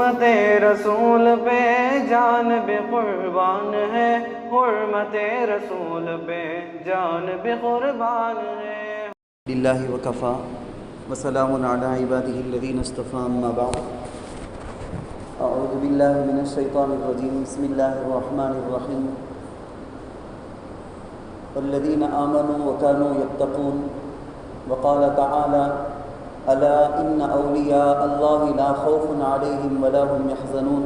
حرمت رسول پہ جان بھی قربان ہے، حرمت رسول پہ جان بھی قربان ہے۔ للہ وکفا وسلام علی عبادہ الذین اصطفیٰ، اما بعد، اعوذ باللہ من الشیطان الرجیم، بسم اللہ الرحمن الرحیم۔ والذین آمنوا وکانوا یتقون، وقال تعالی الا ان اولیاء اللہ لا خوف علیہم ولا هم یحزنون،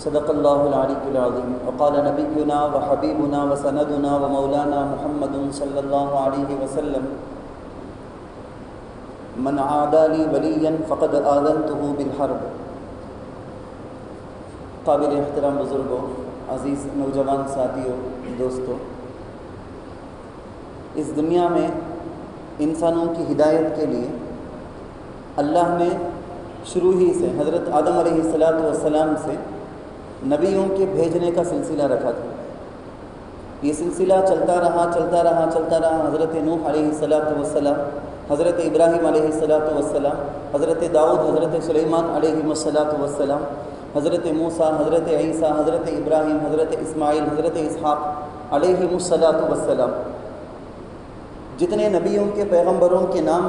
صدق اللہ العلی العظیم۔ وقال نبینا وحبیبنا وسندنا ومولانا محمد صلی اللہ علیہ وسلم، من عادى لي وليا فقد آذنته بالحرب۔ قابل احترام بزرگوں، عزیز نوجوان ساتھیوں، دوستوں، اس دنیا میں انسانوں کی ہدایت کے لیے اللہ نے شروع ہی سے حضرت آدم علیہ السلام سے نبیوں کے بھیجنے کا سلسلہ رکھا تھا۔ یہ سلسلہ چلتا رہا۔ حضرت نوح علیہ السلام، حضرت ابراہیم علیہ السلام، حضرت داؤد، حضرت سلیمان علیہ السلام، حضرت موسیٰ، حضرت عیسیٰ، حضرت ابراہیم، حضرت اسماعیل، حضرت اسحاق علیہ السلام۔ جتنے نبیوں کے پیغمبروں کے نام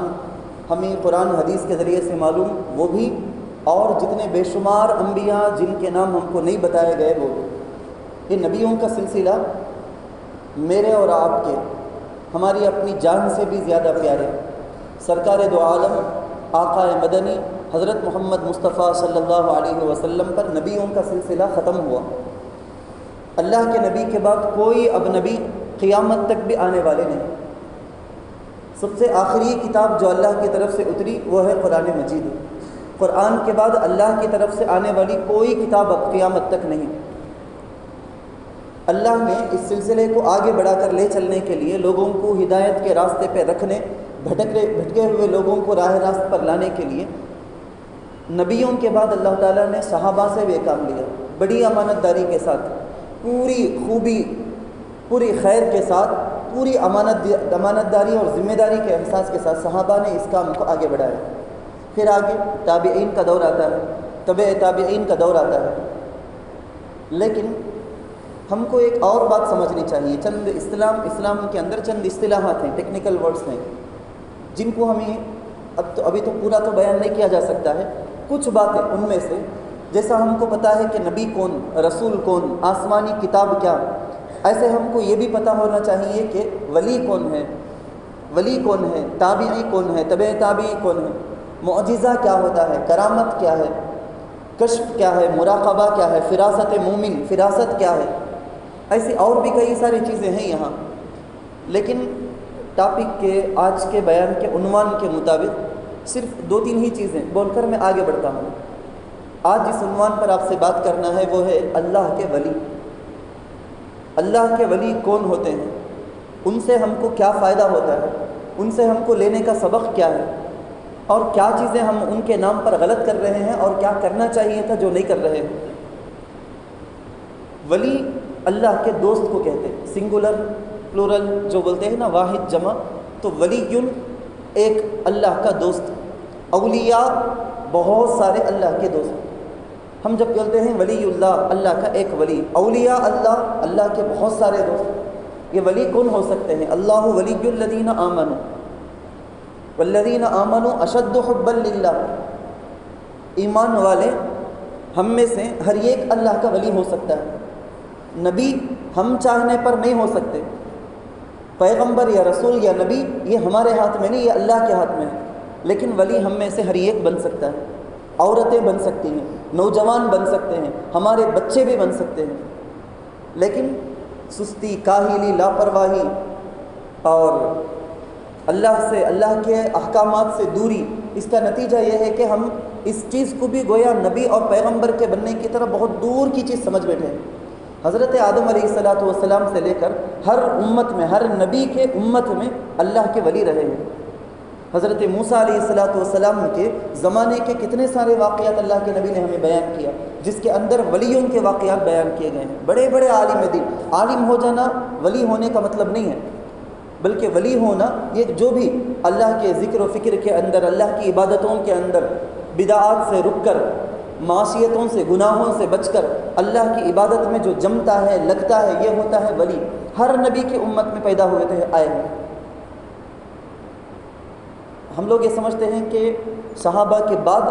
ہمیں قرآن حدیث کے ذریعے سے معلوم وہ بھی، اور جتنے بے شمار انبیاء جن کے نام ہم کو نہیں بتائے گئے وہ بھی۔ یہ نبیوں کا سلسلہ میرے اور آپ کے، ہماری اپنی جان سے بھی زیادہ پیارے سرکار دو عالم آقا مدنی حضرت محمد مصطفیٰ صلی اللہ علیہ وسلم پر نبیوں کا سلسلہ ختم ہوا۔ اللہ کے نبی کے بعد کوئی اب نبی قیامت تک بھی آنے والے نہیں۔ سب سے آخری کتاب جو اللہ کی طرف سے اتری وہ ہے قرآن مجید۔ قرآن کے بعد اللہ کی طرف سے آنے والی کوئی کتاب اب قیامت تک نہیں۔ اللہ نے اس سلسلے کو آگے بڑھا کر لے چلنے کے لیے، لوگوں کو ہدایت کے راستے پہ رکھنے، بھٹکے ہوئے لوگوں کو راہ راست پر لانے کے لیے نبیوں کے بعد اللہ تعالیٰ نے صحابہ سے بھی کام لیا، بڑی امانت داری کے ساتھ، پوری خوبی، پوری خیر کے ساتھ، پوری امانت داری اور ذمہ داری کے احساس کے ساتھ صحابہ نے اس کام کو آگے بڑھایا۔ پھر آگے تابعین کا دور آتا ہے، تبع تابعین کا دور آتا ہے۔ لیکن ہم کو ایک اور بات سمجھنی چاہیے، چند اسلام کے اندر چند اصطلاحات ہیں، ٹیکنیکل ورڈز ہیں، جن کو ہمیں ابھی تو پورا تو بیان نہیں کیا جا سکتا ہے۔ کچھ باتیں ان میں سے، جیسا ہم کو پتہ ہے کہ نبی کون، رسول کون، آسمانی کتاب کیا، ایسے ہم کو یہ بھی پتہ ہونا چاہیے کہ ولی کون ہے، تابعی کون ہے، تبع تابعی کون ہے، معجزہ کیا ہوتا ہے، کرامت کیا ہے، کشف کیا ہے، مراقبہ کیا ہے، فراست مومن، فراست کیا ہے، ایسی اور بھی کئی ساری چیزیں ہیں یہاں۔ لیکن ٹاپک کے آج کے بیان کے عنوان کے مطابق صرف 2-3 ہی چیزیں بول کر میں آگے بڑھتا ہوں۔ آج جس عنوان پر آپ سے بات کرنا ہے وہ ہے اللہ کے ولی۔ اللہ کے ولی کون ہوتے ہیں، ان سے ہم کو کیا فائدہ ہوتا ہے، ان سے ہم کو لینے کا سبق کیا ہے، اور کیا چیزیں ہم ان کے نام پر غلط کر رہے ہیں اور کیا کرنا چاہیے تھا جو نہیں کر رہے ہیں۔ ولی اللہ کے دوست کو کہتے ہیں، سنگولر پلورل جو بولتے ہیں نا، واحد جمع، تو ولی ایک اللہ کا دوست، اولیاء بہت سارے اللہ کے دوست۔ ہم جب کہتے ہیں ولی اللہ کا ایک ولی، اولیاء اللہ کے بہت سارے دوست، یہ ولی کون ہو سکتے ہیں؟ اللہ ولی الذین آمنوا والذین آمنوا اشد حبا للہ۔ ایمان والے ہم میں سے ہر ایک اللہ کا ولی ہو سکتا ہے۔ نبی ہم چاہنے پر نہیں ہو سکتے، پیغمبر یا رسول یا نبی یہ ہمارے ہاتھ میں نہیں، یہ اللہ کے ہاتھ میں ہے۔ لیکن ولی ہم میں سے ہر ایک بن سکتا ہے، عورتیں بن سکتی ہیں، نوجوان بن سکتے ہیں، ہمارے بچے بھی بن سکتے ہیں۔ لیکن سستی، کاہلی، لاپرواہی اور اللہ کے احکامات سے دوری، اس کا نتیجہ یہ ہے کہ ہم اس چیز کو بھی گویا نبی اور پیغمبر کے بننے کی طرف بہت دور کی چیز سمجھ بیٹھے ہیں۔ حضرت آدم علیہ السلام سے لے کر ہر امت میں، ہر نبی کے امت میں اللہ کے ولی رہے ہیں۔ حضرت موسیٰ علیہ السلام کے زمانے کے کتنے سارے واقعات اللہ کے نبی نے ہمیں بیان کیا، جس کے اندر ولیوں کے واقعات بیان کیے گئے ہیں۔ بڑے بڑے عالم دین، عالم ہو جانا ولی ہونے کا مطلب نہیں ہے، بلکہ ولی ہونا یہ جو بھی اللہ کے ذکر و فکر کے اندر، اللہ کی عبادتوں کے اندر بدعات سے رک کر، معصیتوں سے، گناہوں سے بچ کر اللہ کی عبادت میں جو جمتا ہے، لگتا ہے، یہ ہوتا ہے ولی۔ ہر نبی کی امت میں پیدا ہوئے تھے، آئے ہیں۔ ہم لوگ یہ سمجھتے ہیں کہ صحابہ کے بعد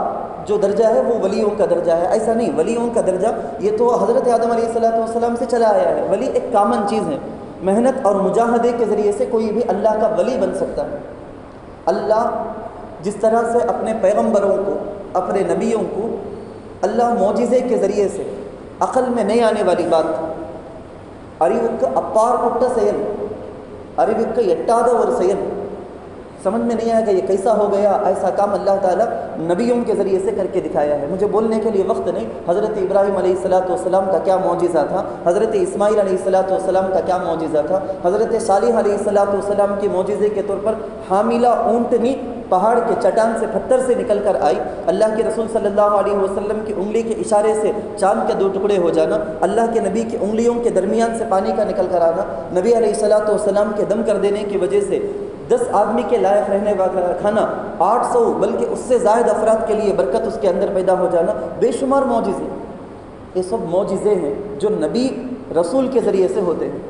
جو درجہ ہے وہ ولیوں کا درجہ ہے، ایسا نہیں۔ ولیوں کا درجہ یہ تو حضرت آدم علیہ السلام سے چلا آیا ہے۔ ولی ایک کامن چیز ہے، محنت اور مجاہدے کے ذریعے سے کوئی بھی اللہ کا ولی بن سکتا ہے۔ اللہ جس طرح سے اپنے پیغمبروں کو، اپنے نبیوں کو اللہ معجزے کے ذریعے سے، عقل میں نہیں آنے والی بات، اریوک اپار پٹ سیل، اریوک یٹاد اور سیل، سمجھ میں نہیں آئے گا یہ کیسا ہو گیا، ایسا کام اللہ تعالیٰ نبیوں کے ذریعے سے کر کے دکھایا ہے۔ مجھے بولنے کے لیے وقت نہیں، حضرت ابراہیم علیہ السلام کا کیا معجزہ تھا، حضرت اسماعیل علیہ السلام کا کیا معجزہ تھا، حضرت صالح علیہ السلام کے معجزے کے طور پر حاملہ اونٹنی پہاڑ کے چٹان سے، پتھر سے نکل کر آئی، اللہ کے رسول صلی اللہ علیہ وسلم کی انگلی کے اشارے سے چاند کے 2 ٹکڑے ہو جانا، اللہ کے نبی کی انگلیوں کے درمیان سے پانی کا نکل کر آنا، نبی علیہ السلام کے دم کر دینے کی وجہ سے 10 آدمی کے لائق رہنے والا کھانا 800 بلکہ اس سے زائد افراد کے لیے برکت اس کے اندر پیدا ہو جانا، بے شمار معجزے، یہ سب معجزے ہیں جو نبی رسول کے ذریعے سے ہوتے ہیں۔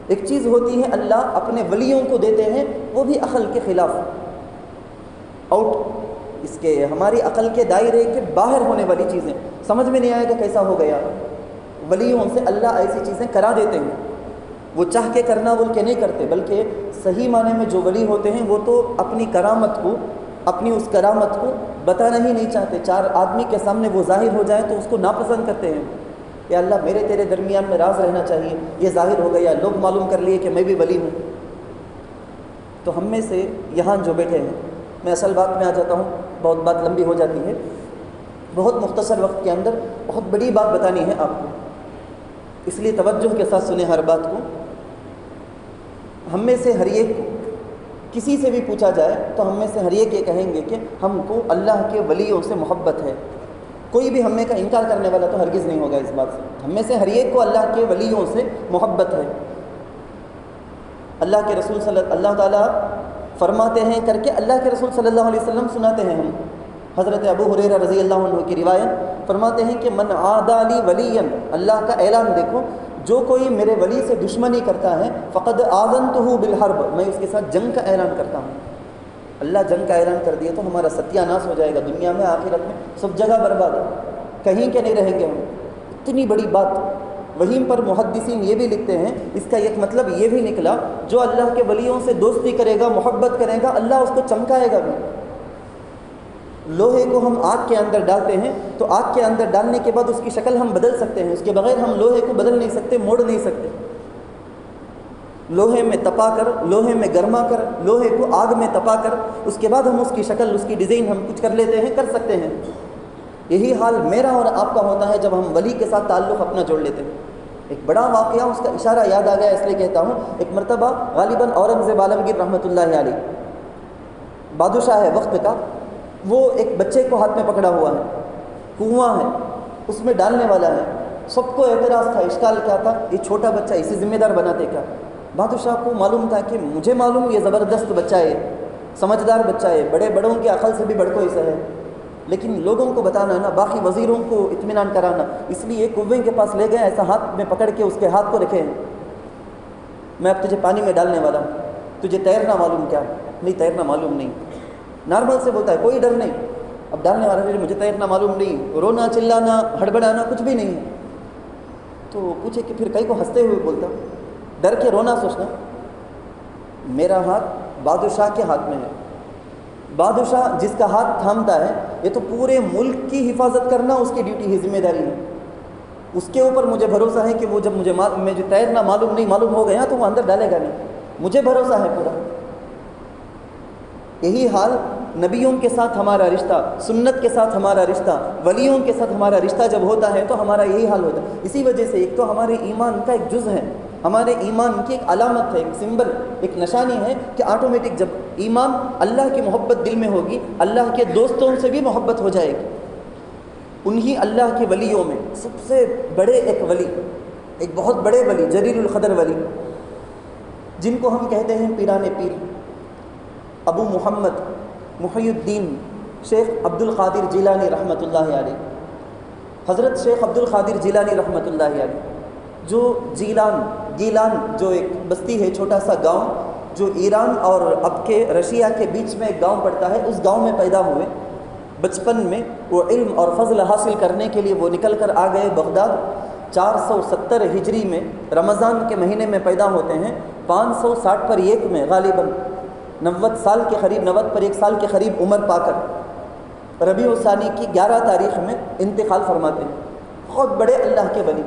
ایک چیز ہوتی ہے اللہ اپنے ولیوں کو دیتے ہیں، وہ بھی عقل کے خلاف، آؤٹ، اس کے ہماری عقل کے دائرے کے باہر ہونے والی چیزیں، سمجھ میں نہیں آئے گا کیسا ہو گیا۔ ولیوں سے اللہ ایسی چیزیں کرا دیتے ہیں، وہ چاہ کے کرنا بول کے نہیں کرتے، بلکہ صحیح معنی میں جو ولی ہوتے ہیں وہ تو اپنی کرامت کو، اپنی اس کرامت کو بتانا ہی نہیں چاہتے، 4 آدمی کے سامنے وہ ظاہر ہو جائے تو اس کو ناپسند کرتے ہیں۔ یا اللہ میرے تیرے درمیان میں راز رہنا چاہیے، یہ ظاہر ہو گیا، لوگ معلوم کر لیے کہ میں بھی ولی ہوں۔ تو ہم میں سے یہاں جو بیٹھے ہیں، میں اصل بات میں آ جاتا ہوں، بہت بات لمبی ہو جاتی ہے، بہت مختصر وقت کے اندر بہت بڑی بات بتانی ہے آپ کو، اس لیے توجہ کے ساتھ سنیں ہر بات کو۔ ہم میں سے ہر ایک کو کسی سے بھی پوچھا جائے تو ہم میں سے ہر ایک یہ کہیں گے کہ ہم کو اللہ کے ولیوں سے محبت ہے۔ کوئی بھی ہم میں کا انکار کرنے والا تو ہرگز نہیں ہوگا اس بات سے۔ ہم میں سے ہر ایک کو اللہ کے ولیوں سے محبت ہے۔ اللہ کے رسول اللہ تعالیٰ فرماتے ہیں کر کے اللہ کے رسول صلی اللہ علیہ وسلم سناتے ہیں ہم، حضرت ابو ہریرہ رضی اللہ عنہ کی روایت فرماتے ہیں کہ من عادی لی ولیا، اللہ کا اعلان دیکھو، جو کوئی میرے ولی سے دشمنی کرتا ہے فقد آذنتہ بالحرب، میں اس کے ساتھ جنگ کا اعلان کرتا ہوں۔ اللہ جنگ کا اعلان کر دیا تو ہمارا ستیہ ناش ہو جائے گا، دنیا میں آخرت میں سب جگہ برباد ہے، کہیں کے نہیں رہیں گے ہم۔ اتنی بڑی بات، وہیں پر محدثین یہ بھی لکھتے ہیں، اس کا ایک مطلب یہ بھی نکلا جو اللہ کے ولیوں سے دوستی کرے گا، محبت کرے گا، اللہ اس کو چمکائے گا بھی۔ لوہے کو ہم آگ کے اندر ڈالتے ہیں تو آگ کے اندر ڈالنے کے بعد اس کی شکل ہم بدل سکتے ہیں، اس کے بغیر ہم لوہے کو بدل نہیں سکتے، موڑ نہیں سکتے۔ لوہے میں تپا کر، لوہے میں گرما کر، لوہے کو آگ میں تپا کر اس کے بعد ہم اس کی شکل، اس کی ڈیزائن ہم کچھ کر لیتے ہیں، کر سکتے ہیں۔ یہی حال میرا اور آپ کا ہوتا ہے جب ہم ولی کے ساتھ تعلق اپنا جوڑ لیتے ہیں۔ ایک بڑا واقعہ، اس کا اشارہ یاد آ گیا اس لیے کہتا ہوں۔ ایک مرتبہ غالباً اورنگزیب عالمگیر رحمۃ اللہ علیہ، بادشاہ ہے وقت کا، وہ ایک بچے کو ہاتھ میں پکڑا ہوا ہے، کنواں ہے، اس میں ڈالنے والا ہے۔ سب کو اعتراض تھا، اشکال کیا تھا، یہ چھوٹا بچہ اسے ذمہ دار بناتے کیا؟ بادشاہ کو معلوم تھا کہ مجھے معلوم یہ زبردست بچہ ہے، سمجھدار بچہ ہے، بڑے بڑوں کے عقل سے بھی بڑھ کوئی سا ہے، لیکن لوگوں کو بتانا نا، باقی وزیروں کو اطمینان کرانا، اس لیے کنویں کے پاس لے گئے، ایسا ہاتھ میں پکڑ کے اس کے ہاتھ کو رکھے ہیں، میں اب تجھے پانی میں ڈالنے والا ہوں، تجھے تیرنا معلوم کیا؟ نہیں تیرنا معلوم نہیں۔ نارمل سے بولتا ہے، کوئی ڈر نہیں، اب ڈالنے والا مجھے تیرنا معلوم نہیں، رونا چلانا ہڑبڑانا کچھ بھی نہیں۔ تو پوچھے کہ پھر کئی کو ہنستے ہوئے بولتا، ڈر کے رونا سوچنا، میرا ہاتھ بادشاہ کے ہاتھ میں ہے، بادشاہ جس کا ہاتھ تھامتا ہے، یہ تو پورے ملک کی حفاظت کرنا اس کی ڈیوٹی ہے، ذمہ داری ہے، اس کے اوپر مجھے بھروسہ ہے کہ وہ جب مجھے تیرنا معلوم نہیں معلوم ہو گیا تو وہ اندر ڈالے گا نہیں، مجھے بھروسہ ہے پورا۔ یہی حال نبیوں کے ساتھ ہمارا رشتہ، سنت کے ساتھ ہمارا رشتہ، ولیوں کے ساتھ ہمارا رشتہ جب ہوتا ہے تو ہمارا یہی حال ہوتا ہے۔ اسی وجہ سے ایک تو ہمارے ایمان کا ایک جز ہے، ہمارے ایمان کی ایک علامت ہے، ایک سمبل، ایک نشانی ہے کہ آٹومیٹک جب ایمان، اللہ کی محبت دل میں ہوگی، اللہ کے دوستوں سے بھی محبت ہو جائے گی۔ انہی اللہ کے ولیوں میں سب سے بڑے ایک ولی، ایک بہت بڑے ولی، جلیل القدر ولی، جن کو ہم کہتے ہیں پیران پیر، ابو محمد محی الدین شیخ عبد القادر جیلانی رحمۃ اللہ علیہ، حضرت شیخ عبد القادر جیلانی رحمۃ اللہ علیہ، جو گیلان جو ایک بستی ہے، چھوٹا سا گاؤں جو ایران اور اب کے رشیا کے بیچ میں ایک گاؤں پڑتا ہے، اس گاؤں میں پیدا ہوئے۔ بچپن میں وہ علم اور فضل حاصل کرنے کے لیے وہ نکل کر آ گئے بغداد۔ 470 ہجری میں رمضان کے مہینے میں پیدا ہوتے ہیں، 560 پر 1 میں غالباً 90 سال کے قریب، 90 پر 1 سال کے قریب عمر پا کر ربیع الثانی کی 11 تاریخ میں انتقال فرماتے ہیں۔ بہت بڑے اللہ کے ولی۔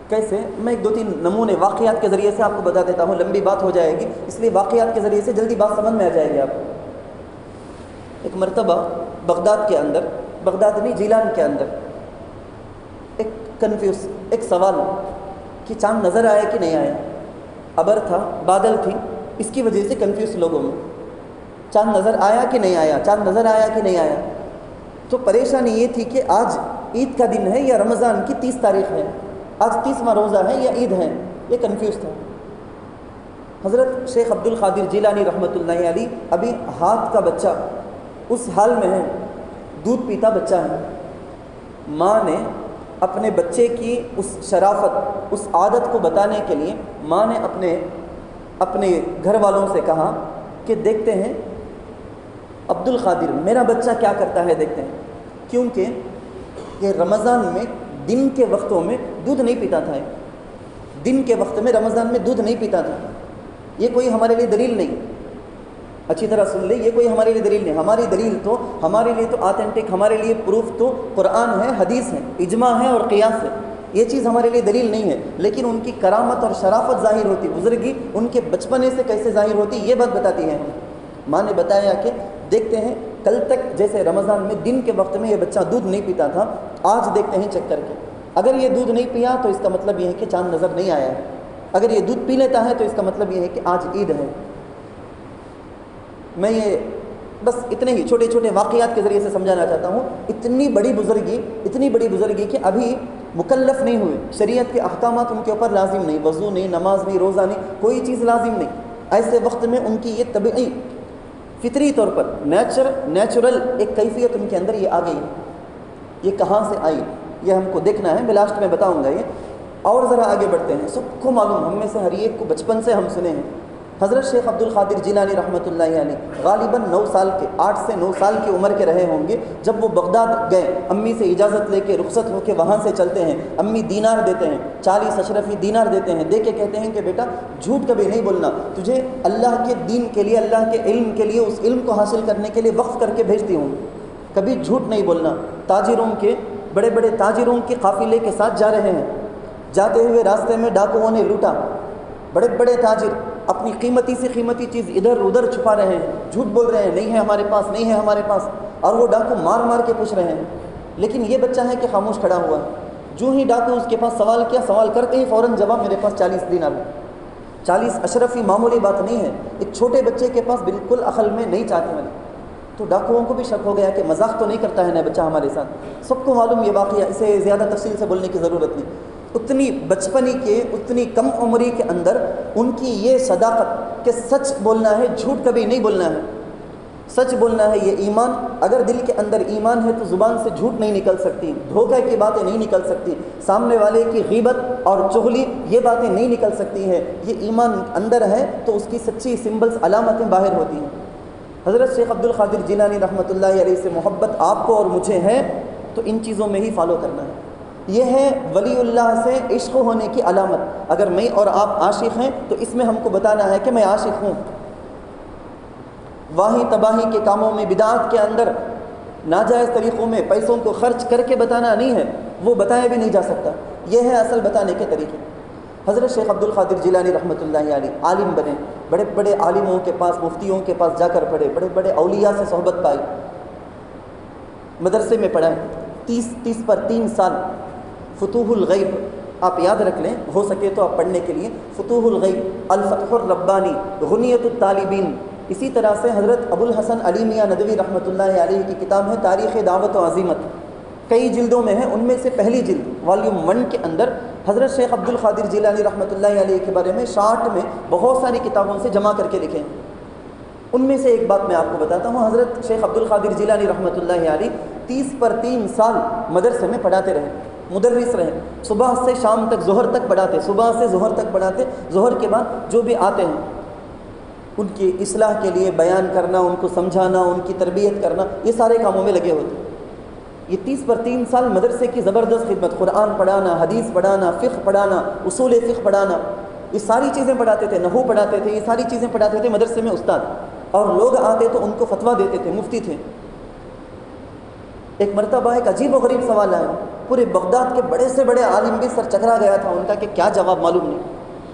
کیسے؟ میں 2-3 نمونے واقعات کے ذریعے سے آپ کو بتا دیتا ہوں، لمبی بات ہو جائے گی، اس لیے واقعات کے ذریعے سے جلدی بات سمجھ میں آ جائے گی آپ کو۔ ایک مرتبہ بغداد کے اندر، بغداد نہیں جیلان کے اندر، ایک سوال کہ چاند نظر آیا کہ نہیں آیا؟ ابر تھا، بادل تھی، اس کی وجہ سے کنفیوز لوگوں میں، چاند نظر آیا کہ نہیں آیا، چاند نظر آیا کہ نہیں آیا۔ تو پریشانی یہ تھی کہ آج عید کا دن ہے یا رمضان کی 30 تاریخ ہے، آج 30واں روزہ ہے یا عید ہے، یہ کنفیوز تھا۔ حضرت شیخ عبد القادر جیلانی رحمۃ اللہ علیہ ابھی ہاتھ کا بچہ اس حال میں ہے، دودھ پیتا بچہ ہے، ماں نے اپنے بچے کی اس شرافت، اس عادت کو بتانے کے لیے ماں نے اپنے گھر والوں سے کہا کہ دیکھتے ہیں عبد القادر میرا بچہ کیا کرتا ہے، دیکھتے ہیں، کیونکہ یہ رمضان میں دن کے وقتوں میں دودھ نہیں پیتا تھا، دن کے وقت میں رمضان میں دودھ نہیں پیتا تھا۔ یہ کوئی ہمارے لیے دلیل نہیں، اچھی طرح سن لے، یہ کوئی ہمارے لیے دلیل نہیں، ہماری دلیل تو ہمارے لیے تو آتھینٹک، ہمارے لیے پروف تو قرآن ہے، حدیث ہے، اجماع ہے اور قیاس ہے، یہ چیز ہمارے لیے دلیل نہیں ہے، لیکن ان کی کرامت اور شرافت ظاہر ہوتی، بزرگی ان کے بچپنے سے کیسے ظاہر ہوتی، یہ بات بتاتی ہے ہمیں۔ ماں نے بتایا کہ دیکھتے ہیں کل تک جیسے رمضان میں دن کے وقت میں یہ بچہ دودھ نہیں پیتا تھا، آج دیکھتے ہیں چیک کر کے، اگر یہ دودھ نہیں پیا تو اس کا مطلب یہ ہے کہ چاند نظر نہیں آیا ہے، اگر یہ دودھ پی لیتا ہے تو اس کا مطلب یہ ہے کہ آج عید ہے۔ میں یہ بس اتنے ہی چھوٹے چھوٹے واقعات کے ذریعے سے سمجھانا چاہتا ہوں، اتنی بڑی بزرگی کہ ابھی مکلف نہیں ہوئے، شریعت کے احکامات ان کے اوپر لازم نہیں، وضو نہیں، نماز نہیں، روزہ نہیں، کوئی چیز لازم نہیں، ایسے وقت میں ان کی یہ طبعی فطری طور پر نیچرل ایک کیفیت ان کے اندر یہ آ گئی، یہ کہاں سے آئی یہ ہم کو دیکھنا ہے، میں لاسٹ میں بتاؤں گا یہ۔ اور ذرا آگے بڑھتے ہیں، سب کو معلوم، ہم میں سے ہر ایک کو بچپن سے ہم سنے ہیں، حضرت شیخ عبد القادر جیلانی رحمۃ اللہ علیہ غالباً 8 سے 9 سال کی عمر کے رہے ہوں گے جب وہ بغداد گئے، امی سے اجازت لے کے رخصت ہو کے وہاں سے چلتے ہیں، امی دینار دیتے ہیں، 40 اشرفی دینار دیتے ہیں، دے کے کہتے ہیں کہ بیٹا جھوٹ کبھی نہیں بولنا، تجھے اللہ کے دین کے لیے، اللہ کے علم کے لیے، اس علم کو حاصل کرنے کے لیے وقف کر کے بھیجتی ہوں، کبھی جھوٹ نہیں بولنا۔ بڑے بڑے تاجروں کے قافلے کے ساتھ جا رہے ہیں، جاتے ہوئے راستے میں ڈاکوؤں نے لوٹا، بڑے بڑے تاجر اپنی قیمتی سے قیمتی چیز ادھر ادھر چھپا رہے ہیں، جھوٹ بول رہے ہیں، نہیں ہے ہمارے پاس، نہیں ہے ہمارے پاس، اور وہ ڈاکو مار مار کے پوچھ رہے ہیں، لیکن یہ بچہ ہے کہ خاموش کھڑا ہوا ہے۔ جو ہی ڈاکو اس کے پاس سوال کیا، سوال کرتے ہی فوراً جواب، میرے پاس 40 دینار ہے۔ 40 اشرفی معمولی بات نہیں ہے، ایک چھوٹے بچے کے پاس بالکل عقل میں نہیں چاہتے والے۔ تو ڈاکوؤں کو بھی شک ہو گیا کہ مذاق تو نہیں کرتا ہے نا بچہ ہمارے ساتھ۔ سب کو معلوم یہ واقعہ، اسے زیادہ تفصیل سے بولنے کی ضرورت نہیں۔ اتنی بچپنی کے، اتنی کم عمری کے اندر ان کی یہ صداقت کہ سچ بولنا ہے، جھوٹ کبھی نہیں بولنا ہے، سچ بولنا ہے، یہ ایمان، اگر دل کے اندر ایمان ہے تو زبان سے جھوٹ نہیں نکل سکتی، دھوکے کی باتیں نہیں نکل سکتی، سامنے والے کی غیبت اور چغلی یہ باتیں نہیں نکل سکتی ہیں، یہ ایمان اندر ہے تو اس کی سچی سمبلز، علامتیں باہر ہوتی ہیں۔ حضرت شیخ عبد القادر جیلانی رحمۃ اللہ علیہ سے محبت آپ کو اور مجھے ہے تو ان چیزوں میں ہی فالو کرنا ہے، یہ ہے ولی اللہ سے عشق ہونے کی علامت۔ اگر میں اور آپ عاشق ہیں تو اس میں ہم کو بتانا ہے کہ میں عاشق ہوں۔ واہی تباہی کے کاموں میں، بدعات کے اندر، ناجائز طریقوں میں پیسوں کو خرچ کر کے بتانا نہیں ہے، وہ بتایا بھی نہیں جا سکتا، یہ ہے اصل بتانے کے طریقے۔ حضرت شیخ عبد القادر جیلانی رحمۃ اللہ علیہ عالم بنے، بڑے بڑے عالموں کے پاس، مفتیوں کے پاس جا کر پڑھے، بڑے بڑے اولیاء سے صحبت پائی، مدرسے میں پڑھائے، 30 پر 3 سال۔ فتوح الغیب آپ یاد رکھ لیں، ہو سکے تو آپ پڑھنے کے لیے، فتوح الغیب، الفتح الربانی، غنیت الطالبین۔ اسی طرح سے حضرت ابو الحسن علی میاں ندوی رحمۃ اللہ علیہ کی کتاب ہے تاریخ دعوت و عزیمت، کئی جلدوں میں ہے، ان میں سے پہلی جلد والیوم 1 کے اندر حضرت شیخ عبد القادر جیلانی رحمۃ اللہ علیہ کے بارے میں 60 میں بہت ساری کتابوں سے جمع کر کے لکھے ہیں۔ ان میں سے ایک بات میں آپ کو بتاتا ہوں، حضرت شیخ عبد القادر جیلانی رحمۃ اللہ علیہ 30 پر 3 سال مدرسے میں پڑھاتے رہے، مدرس رہے، صبح سے شام تک، ظہر تک پڑھاتے، صبح سے ظہر تک پڑھاتے، ظہر کے بعد جو بھی آتے ہیں ان کی اصلاح کے لیے بیان کرنا، ان کو سمجھانا، ان کی تربیت کرنا، یہ سارے کاموں میں لگے ہوتے ہیں۔ یہ 30 پر 3 سال مدرسے کی زبردست خدمت، قرآن پڑھانا، حدیث پڑھانا، فقہ پڑھانا، اصول فقہ پڑھانا، یہ ساری چیزیں پڑھاتے تھے، نحو پڑھاتے تھے، یہ ساری چیزیں پڑھاتے تھے مدرسے میں استاد، اور لوگ آتے تو ان کو فتویٰ دیتے تھے، مفتی تھے۔ ایک مرتبہ ایک عجیب و غریب سوال آیا، پورے بغداد کے بڑے سے بڑے عالم بھی سر چکرا گیا تھا ان کا کہ کیا جواب معلوم نہیں۔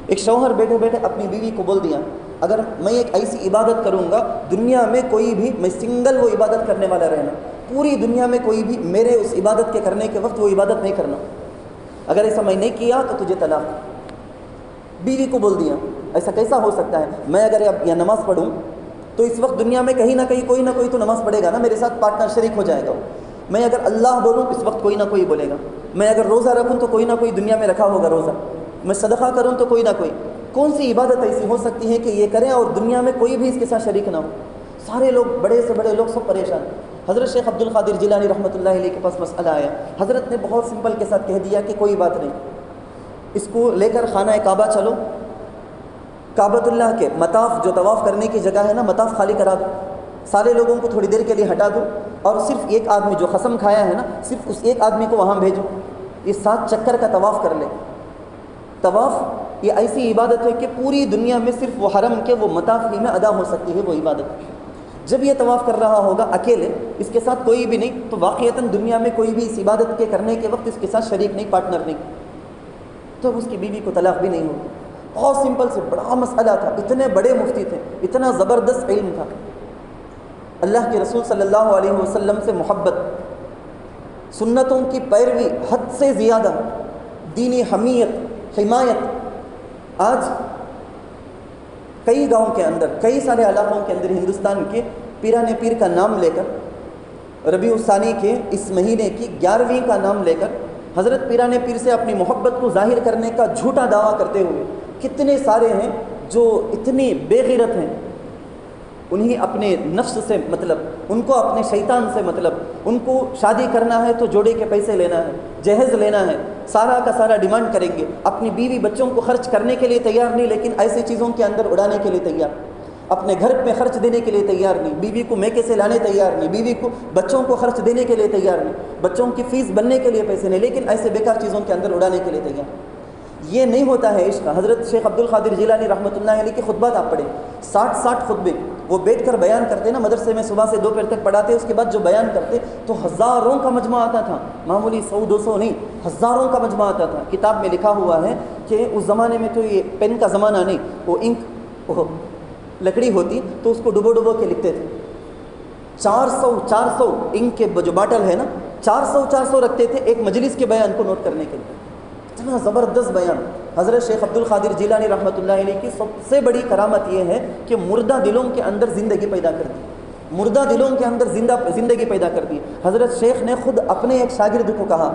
ایک شوہر بیٹھے بیٹھے اپنی بیوی کو بول دیا، اگر میں ایک ایسی عبادت کروں گا دنیا میں کوئی بھی، میں سنگل وہ عبادت کرنے والا رہنا، پوری دنیا میں کوئی بھی میرے اس عبادت کے کرنے کے وقت وہ عبادت نہیں کرنا، اگر ایسا میں نہیں کیا تو تجھے طلاق۔ بیوی کو بول دیا، ایسا کیسا ہو سکتا ہے، میں اگر اب یہاں نماز پڑھوں تو اس وقت دنیا میں کہیں نہ کہیں کوئی نہ کوئی تو نماز پڑھے گا نا، میرے ساتھ پارٹنر شریک ہو جائے گا۔ میں اگر اللہ بولوں اس وقت کوئی نہ کوئی بولے گا، میں اگر روزہ رکھوں تو کوئی نہ کوئی دنیا میں رکھا ہوگا روزہ، میں صدقہ کروں تو کوئی نہ کوئی، کون سی عبادت ایسی ہو سکتی ہے کہ یہ کریں اور دنیا میں کوئی بھی اس کے ساتھ شریک نہ ہو؟ سارے لوگ، بڑے سے بڑے لوگ سب پریشان۔ حضرت شیخ عبد القادر جیلانی رحمۃ اللہ علیہ کے پاس مسئلہ آیا، حضرت نے بہت سمپل کے ساتھ کہہ دیا کہ کوئی بات نہیں، اس کو لے کر خانہ کعبہ چلو، کعبۃ اللہ کے مطاف جو طواف کرنے کی جگہ ہے نا، مطاف خالی کرا دو، سارے لوگوں کو تھوڑی دیر کے لیے ہٹا دو، اور صرف ایک آدمی جو قسم کھایا ہے نا، صرف اس ایک آدمی کو وہاں بھیجو، یہ 7 چکر کا طواف کر لے۔ طواف یہ ایسی عبادت ہے کہ پوری دنیا میں صرف وہ حرم کے وہ مطاف ہی میں ادا ہو سکتی ہے وہ عبادت۔ جب یہ طواف کر رہا ہوگا اکیلے، اس کے ساتھ کوئی بھی نہیں، تو واقعتاً دنیا میں کوئی بھی اس عبادت کے کرنے کے وقت اس کے ساتھ شریک نہیں، پارٹنر نہیں، تو اس کی بیوی کو طلاق بھی نہیں ہوگی۔ بہت سمپل سے بڑا مسئلہ تھا، اتنے بڑے مفتی تھے، اتنا زبردست علم تھا، اللہ کے رسول صلی اللہ علیہ وسلم سے محبت، سنتوں کی پیروی حد سے زیادہ، دینی حمیت، حمایت۔ آج کئی گاؤں کے اندر، کئی سارے علاقوں کے اندر ہندوستان کے پیران پیر کا نام لے کر، ربیع الثانی کے اس مہینے کی 11ویں کا نام لے کر، حضرت پیران پیر سے اپنی محبت کو ظاہر کرنے کا جھوٹا دعویٰ کرتے ہوئے کتنے سارے ہیں جو اتنی بے غیرت ہیں، انہیں اپنے نفس سے مطلب، ان کو اپنے شیطان سے مطلب، ان کو شادی کرنا ہے تو جوڑے کے پیسے لینا ہے، جہیز لینا ہے، سارا کا سارا ڈیمانڈ کریں گے، اپنی بیوی بچوں کو خرچ کرنے کے لیے تیار نہیں، لیکن ایسی چیزوں کے اندر اڑانے کے لیے تیار، اپنے گھر میں خرچ دینے کے لیے تیار نہیں، بیوی کو میکے سے لانے تیار نہیں، بیوی کو بچوں کو خرچ دینے کے لیے تیار نہیں، بچوں کی فیس بننے کے لیے پیسے نہیں، لیکن ایسے بیکار چیزوں کے اندر اڑانے کے لیے تیار۔ یہ نہیں ہوتا ہے عشق۔ حضرت شیخ عبد القادر جیلانی رحمۃ اللہ علیہ کے خطبات آپ پڑھیں، 60 خطبے وہ بیٹھ کر بیان کرتے نا، مدرسے میں صبح سے دوپہر تک پڑھاتے، اس کے بعد جو بیان کرتے تو ہزاروں کا مجمع آتا تھا، معمولی 100-200 نہیں، ہزاروں کا مجمع آتا تھا۔ کتاب میں لکھا ہوا ہے کہ اس زمانے میں تو یہ پین کا زمانہ نہیں، وہ انک، وہ لکڑی ہوتی تو اس کو ڈبو ڈبو کے لکھتے تھے۔ 400 انک کے جو باٹل ہے نا، 400 رکھتے تھے ایک مجلس کے بیان کو نوٹ کرنے کے لیے۔ اتنا زبردست بیان۔ حضرت شیخ عبد القادر جیلانی رحمۃ اللہ علیہ کی سب سے بڑی کرامت یہ ہے کہ مردہ دلوں کے اندر زندگی پیدا کر دی، مردہ دلوں کے اندر زندگی پیدا کر دی۔ حضرت شیخ نے خود اپنے ایک شاگرد کو کہا،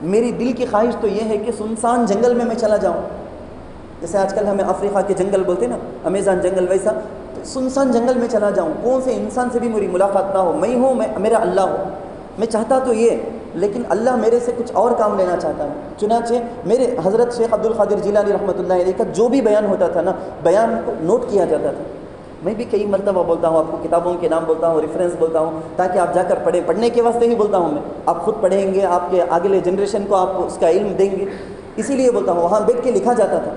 میری دل کی خواہش تو یہ ہے کہ سنسان جنگل میں چلا جاؤں، جیسے آج کل ہمیں افریقہ کے جنگل بولتے نا، امیزان جنگل، ویسا سنسان جنگل میں چلا جاؤں، کون سے انسان سے بھی میری ملاقات نہ ہو، میں ہوں، میرا اللہ ہو، میں چاہتا تو یہ، لیکن اللہ میرے سے کچھ اور کام لینا چاہتا ہے۔ چنانچہ میرے حضرت شیخ عبد القادر جیلانی رحمۃ اللہ علیہ کا جو بھی بیان ہوتا تھا نا، بیان کو نوٹ کیا جاتا تھا۔ میں بھی کئی مرتبہ بولتا ہوں آپ کو، کتابوں کے نام بولتا ہوں، ریفرنس بولتا ہوں، تاکہ آپ جا کر پڑھیں، پڑھنے کے واسطے ہی بولتا ہوں میں، آپ خود پڑھیں گے، آپ کے اگلے جنریشن کو آپ اس کا علم دیں گے، اسی لیے بولتا ہوں۔ وہاں بیٹھ کے لکھا جاتا تھا،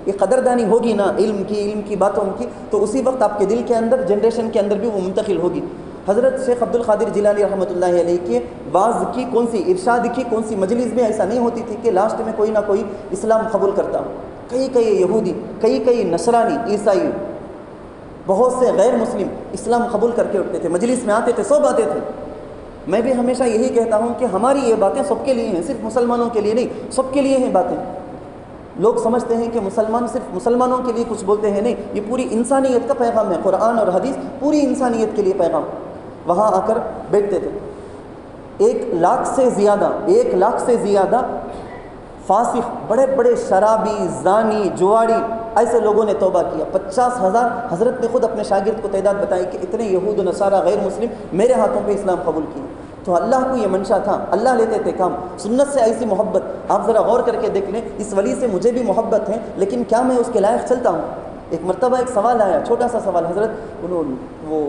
یہ قدردانی ہوگی نا علم کی باتوں کی، تو اسی وقت آپ کے دل کے اندر، جنریشن کے اندر بھی وہ منتقل ہوگی۔ حضرت شیخ عبد القادر جیلانی رحمۃ اللہ علیہ کے واعظ کی کون سی، ارشاد کی کون سی مجلس میں ایسا نہیں ہوتی تھی کہ لاسٹ میں کوئی نہ کوئی اسلام قبول کرتا ہو۔ کئی یہودی، کئی نصرانی، عیسائی، بہت سے غیر مسلم اسلام قبول کر کے اٹھتے تھے، مجلس میں آتے تھے، سب آتے تھے۔ میں بھی ہمیشہ یہی کہتا ہوں کہ ہماری یہ باتیں سب کے لیے ہیں، صرف مسلمانوں کے لیے نہیں، سب کے لیے ہیں باتیں۔ لوگ سمجھتے ہیں کہ مسلمان صرف مسلمانوں کے لیے کچھ بولتے ہیں، نہیں، یہ پوری انسانیت کا پیغام ہے، قرآن اور حدیث پوری انسانیت کے لیے پیغام۔ وہاں آ کر بیٹھتے تھے، 1 لاکھ سے زیادہ فاسق، بڑے بڑے شرابی، زانی، جواڑی، ایسے لوگوں نے توبہ کیا۔ 50,000 حضرت نے خود اپنے شاگرد کو تعداد بتائی کہ اتنے یہود و نصارہ غیر مسلم میرے ہاتھوں پہ اسلام قبول کیے۔ تو اللہ کو یہ منشا تھا، اللہ لیتے تھے کام۔ سنت سے ایسی محبت آپ ذرا غور کر کے دیکھ لیں، اس ولی سے مجھے بھی محبت ہے، لیکن کیا میں اس کے لائق چلتا ہوں؟ ایک مرتبہ ایک سوال آیا، چھوٹا سا سوال، وہ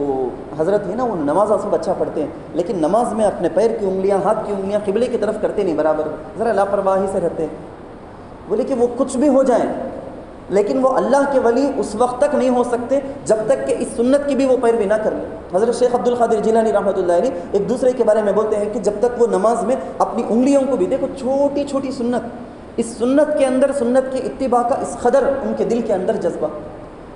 حضرت ہے نا، وہ نماز صبح اچھا پڑھتے ہیں، لیکن نماز میں اپنے پیر کی انگلیاں، ہاتھ کی انگلیاں قبلے کی طرف کرتے نہیں برابر، ذرا لاپرواہی سے رہتے ہیں۔ بولے کہ وہ کچھ بھی ہو جائیں لیکن وہ اللہ کے ولی اس وقت تک نہیں ہو سکتے جب تک کہ اس سنت کی بھی وہ پیروی نہ کر لیں۔ حضرت شیخ عبد القادر جیلانی رحمۃ اللہ علیہ ایک دوسرے کے بارے میں بولتے ہیں کہ جب تک وہ نماز میں اپنی انگلیوں کو بھی، دیکھو چھوٹی چھوٹی سنت، اس سنت کے اندر سنت کے اتباع کا اس قدر ان کے دل کے اندر جذبہ۔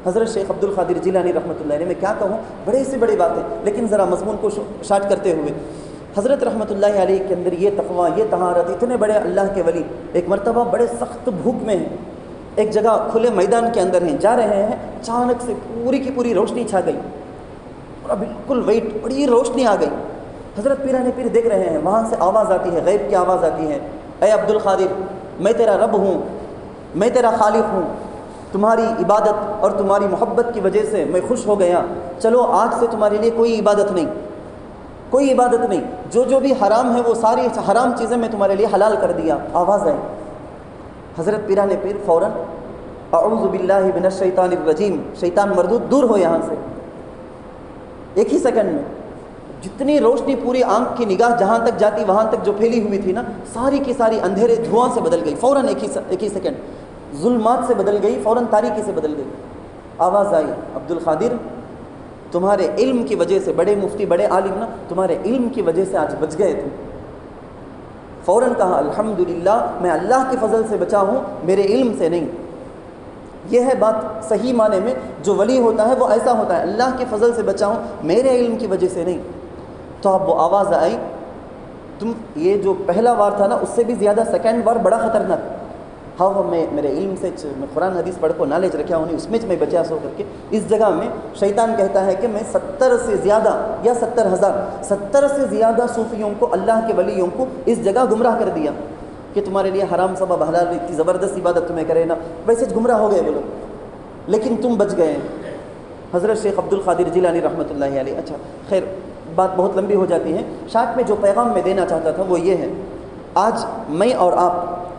حضرت شیخ عبد القادر جیلانی رحمۃ اللہ علیہ، میں کیا کہوں، بڑے سے بڑی باتیں، لیکن ذرا مضمون کو شارٹ کرتے ہوئے، حضرت رحمۃ اللہ علیہ کے اندر یہ تقویٰ، یہ طہارت، اتنے بڑے اللہ کے ولی ایک مرتبہ بڑے سخت بھوک میں ہیں، ایک جگہ کھلے میدان کے اندر ہیں، جا رہے ہیں، اچانک سے پوری کی پوری روشنی چھا گئی، پورا بالکل ویٹ، بڑی روشنی آ گئی۔ حضرت پیران پیر دیکھ رہے ہیں، وہاں سے آواز آتی ہے، غیب کی آواز آتی ہے، اے عبد القادر، میں تیرا رب ہوں، میں تیرا خالق ہوں، تمہاری عبادت اور تمہاری محبت کی وجہ سے میں خوش ہو گیا، چلو آج سے تمہارے لیے کوئی عبادت نہیں، کوئی عبادت نہیں، جو بھی حرام ہے وہ ساری حرام چیزیں میں تمہارے لیے حلال کر دیا۔ آواز آئی، حضرت پیران پیر فوراً اعوذ باللہ من الشیطان الرجیم، شیطان مردود، دور ہو یہاں سے۔ ایک ہی سیکنڈ میں جتنی روشنی پوری آنکھ کی نگاہ جہاں تک جاتی وہاں تک جو پھیلی ہوئی تھی نا، ساری کی ساری اندھیرے دھواں سے بدل گئی فوراً، ایک ہی سیکنڈ، ظلمات سے بدل گئی فوراً، تاریکی سے بدل گئی۔ آواز آئی، عبد القادر، تمہارے علم کی وجہ سے، بڑے مفتی بڑے عالم نا، تمہارے علم کی وجہ سے آج بچ گئے تم۔ فوراً کہا الحمدللہ، میں اللہ کے فضل سے بچا ہوں، میرے علم سے نہیں۔ یہ ہے بات صحیح معنی میں، جو ولی ہوتا ہے وہ ایسا ہوتا ہے، اللہ کے فضل سے بچا ہوں، میرے علم کی وجہ سے نہیں۔ تو اب وہ آواز آئی، تم یہ جو پہلا وار تھا نا، اس سے بھی زیادہ سیکنڈ وار بڑا خطرناک۔ ہاں میں میرے علم سے، میں قرآن حدیث پڑھ کو نالج رکھا ہوں، اس میں میں بچا سو کر کے، اس جگہ میں شیطان کہتا ہے کہ میں 70 سے زیادہ یا 70,000 70 سے زیادہ صوفیوں کو، اللہ کے ولیوں کو اس جگہ گمراہ کر دیا کہ تمہارے لیے حرام سبب حلال، اتنی زبردست عبادت تمہیں کرے نا، ویسے گمراہ ہو گئے وہ لوگ، لیکن تم بچ گئے۔ حضرت شیخ عبد القادر جیلانی رحمۃ اللہ علیہ، اچھا خیر بات بہت لمبی ہو جاتی ہے، شارٹ میں جو پیغام میں دینا چاہتا تھا وہ یہ ہے، آج میں اور آپ،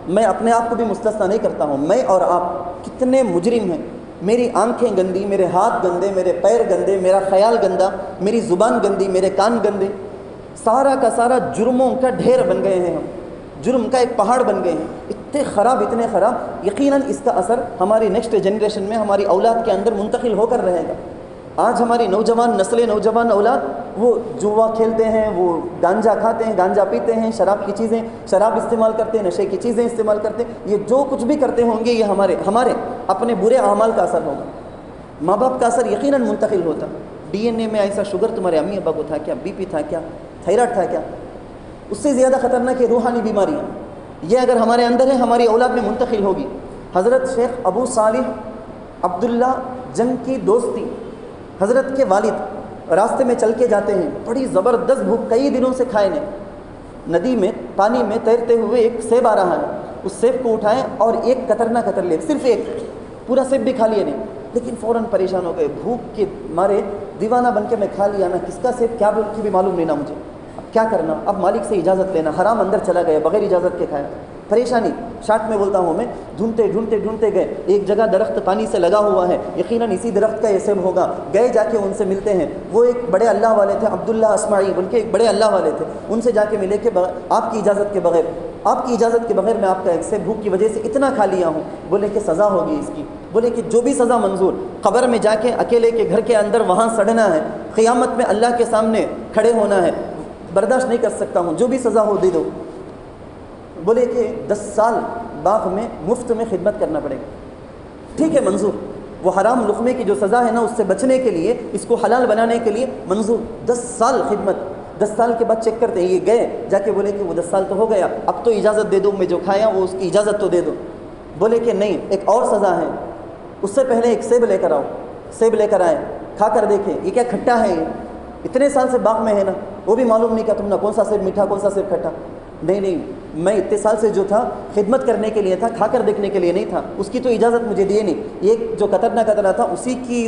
میں اپنے آپ کو بھی مستثنیٰ نہیں کرتا ہوں، میں اور آپ کتنے مجرم ہیں، میری آنکھیں گندی، میرے ہاتھ گندے، میرے پیر گندے، میرا خیال گندا، میری زبان گندی، میرے کان گندے، سارا کا سارا جرموں کا ڈھیر بن گئے ہیں، ہم جرم کا ایک پہاڑ بن گئے ہیں، اتنے خراب، یقیناً اس کا اثر ہماری نیکسٹ جنریشن میں، ہماری اولاد کے اندر منتقل ہو کر رہے گا۔ آج ہماری نوجوان نوجوان اولاد وہ جوا کھیلتے ہیں، وہ گانجا کھاتے ہیں، گانجا پیتے ہیں، شراب استعمال کرتے ہیں، نشے کی چیزیں استعمال کرتے ہیں، یہ جو کچھ بھی کرتے ہوں گے یہ ہمارے اپنے برے اعمال کا اثر ہوگا۔ ماں باپ کا اثر یقیناً منتقل ہوتا۔ ڈی این اے میں ایسا شوگر تمہارے امی ابا کو تھا کیا، بی پی تھا کیا، تھائرائڈ تھا کیا، اس سے زیادہ خطرناک ہے روحانی بیماریاں، یہ اگر ہمارے اندر ہے ہماری اولاد میں منتقل ہوگی۔ حضرت شیخ ابو صالح عبداللہ جنگ کی دوستی، حضرت کے والد راستے میں چل کے جاتے ہیں، بڑی زبردست بھوک، کئی دنوں سے کھائے نہیں، ندی میں پانی میں تیرتے ہوئے ایک سیب آ رہا ہے، اس سیب کو اٹھائیں اور ایک قطر نہ قطر لے، صرف ایک، پورا سیب بھی کھا لیے نہیں، لیکن فوراً پریشان ہو گئے، بھوک کے مارے دیوانہ بن کے میں کھا لیا نا، کس کا سیب کیا کی بھی معلوم نہیں نا مجھے، اب کیا کرنا، اب مالک سے اجازت لینا، حرام اندر چلا گیا، بغیر اجازت کے کھایا، پریشانی۔ شارٹ میں بولتا ہوں میں، ڈھونڈتے گئے، ایک جگہ درخت پانی سے لگا ہوا ہے، یقیناً اسی درخت کا یہ سیب ہوگا، گئے جا کے ان سے ملتے ہیں، وہ ایک بڑے اللہ والے تھے، عبداللہ اسماعی بن کے ایک بڑے اللہ والے تھے، ان سے جا کے ملے کہ آپ کی اجازت کے بغیر میں آپ کا ایک سیب بھوک کی وجہ سے اتنا کھا لیا ہوں، بولے کہ سزا ہوگی اس کی، بولے کہ جو بھی سزا منظور، قبر میں جا کے اکیلے کے گھر کے اندر وہاں سڑنا ہے، قیامت میں اللہ کے سامنے کھڑے ہونا ہے، برداشت نہیں کر سکتا ہوں، جو بھی سزا ہو دے دو۔ بولے کہ 10 سال باغ میں مفت میں خدمت کرنا پڑے گا، ٹھیک ہے منظور، وہ حرام لقمے کی جو سزا ہے نا اس سے بچنے کے لیے، اس کو حلال بنانے کے لیے منظور، 10 سال خدمت، 10 سال کے بعد چیک کرتے ہیں، یہ گئے جا کے بولے کہ وہ 10 سال تو ہو گیا، اب تو اجازت دے دو، میں جو کھایا وہ اس کی اجازت تو دے دو، بولے کہ نہیں، ایک اور سزا ہے، اس سے پہلے ایک سیب لے کر آؤ، سیب لے کر آئے، کھا کر دیکھیں یہ کیا کھٹا ہے، یہ اتنے سال سے باغ میں ہے نا، وہ بھی معلوم نہیں کہ تم نے کون سا سیب میٹھا کون سا سیب کھٹا، نہیں میں اتنے سال سے جو تھا خدمت کرنے کے لیے تھا، کھا کر دیکھنے کے لیے نہیں تھا، اس کی تو اجازت مجھے دیے نہیں، ایک جو قطر نہ قطرہ تھا اسی کی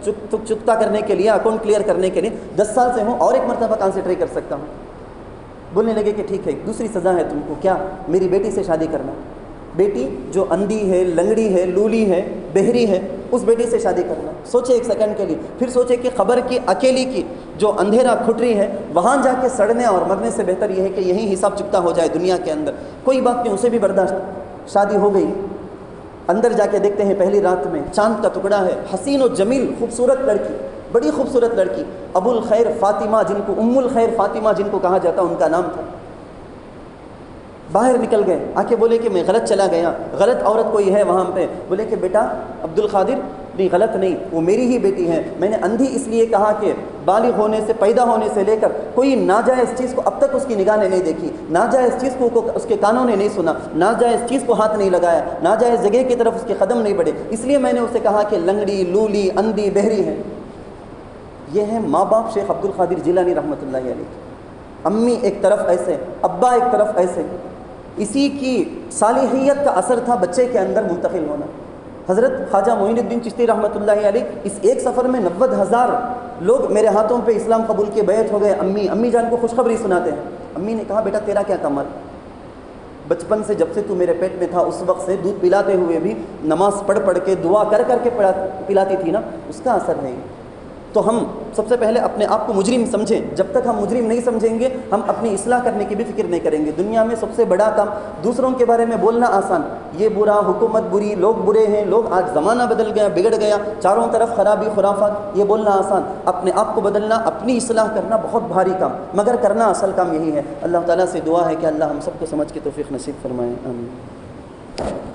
چکتا کرنے کے لیے، اکاؤنٹ کلیئر کرنے کے لیے 10 سال سے ہوں اور ایک مرتبہ کانسنٹریٹ کر سکتا ہوں۔ بولنے لگے کہ ٹھیک ہے، دوسری سزا ہے تم کو، کیا؟ میری بیٹی سے شادی کرنا۔ بیٹی جو اندھی ہے، لنگڑی ہے، لولی ہے، بہری ہے، اس بیٹی سے شادی کرنا۔ سوچے ایک سیکنڈ کے لیے، پھر سوچے کہ خبر کی اکیلی کی جو اندھیرا کھٹری ہے وہاں جا کے سڑنے اور مرنے سے بہتر یہ ہے کہ یہیں حساب چکتا ہو جائے دنیا کے اندر۔ کوئی بات نہیں، اسے بھی برداشت، شادی ہو گئی۔ اندر جا کے دیکھتے ہیں پہلی رات میں چاند کا ٹکڑا ہے، حسین و جمیل خوبصورت لڑکی، بڑی خوبصورت لڑکی، ابو الخیر فاطمہ جن کو ام الخیر فاطمہ جن کو کہا جاتا ان کا نام تھا۔ باہر نکل گئے، آ کے بولے کہ میں غلط چلا گیا، غلط عورت کوئی ہے وہاں پہ۔ بولے کہ بیٹا عبد القادر، نہیں غلط نہیں، وہ میری ہی بیٹی ہے۔ میں نے اندھی اس لیے کہا کہ بالغ ہونے سے، پیدا ہونے سے لے کر کوئی ناجائز چیز کو اب تک اس کی نگاہ نے نہیں دیکھی، ناجائز چیز کو اس کے کانوں نے نہیں سنا، ناجائز چیز کو ہاتھ نہیں لگایا، ناجائز جگہ کی طرف اس کے قدم نہیں بڑھے، اس لیے میں نے اسے کہا کہ لنگڑی، لولی، اندھی، بہری ہے۔ یہ ہے ماں باپ شیخ عبد القادر جیلانی رحمۃ اللہ علیہ۔ امی ایک طرف ایسے، ابا ایک طرف ایسے، اسی کی صالحیت کا اثر تھا بچے کے اندر منتقل ہونا۔ حضرت خواجہ معین الدین چشتی رحمۃ اللہ علیہ اس ایک سفر میں 90,000 لوگ میرے ہاتھوں پہ اسلام قبول کے بیعت ہو گئے۔ امی جان کو خوشخبری سناتے ہیں۔ امی نے کہا بیٹا تیرا کیا کمال، بچپن سے جب سے تو میرے پیٹ میں تھا اس وقت سے دودھ پلاتے ہوئے بھی نماز پڑھ پڑھ کے دعا کر کر کے پلاتی تھی نا، اس کا اثر ہے۔ تو ہم سب سے پہلے اپنے آپ کو مجرم سمجھیں۔ جب تک ہم مجرم نہیں سمجھیں گے ہم اپنی اصلاح کرنے کی بھی فکر نہیں کریں گے۔ دنیا میں سب سے بڑا کام دوسروں کے بارے میں بولنا آسان، یہ برا، حکومت بری، لوگ برے ہیں، لوگ آج زمانہ بدل گیا، بگڑ گیا، چاروں طرف خرابی خرافات، یہ بولنا آسان، اپنے آپ کو بدلنا، اپنی اصلاح کرنا بہت بھاری کام، مگر کرنا اصل کام یہی ہے۔ اللہ تعالیٰ سے دعا ہے کہ اللہ ہم سب کو سمجھ کے توفیق نصیب فرمائے، آمین۔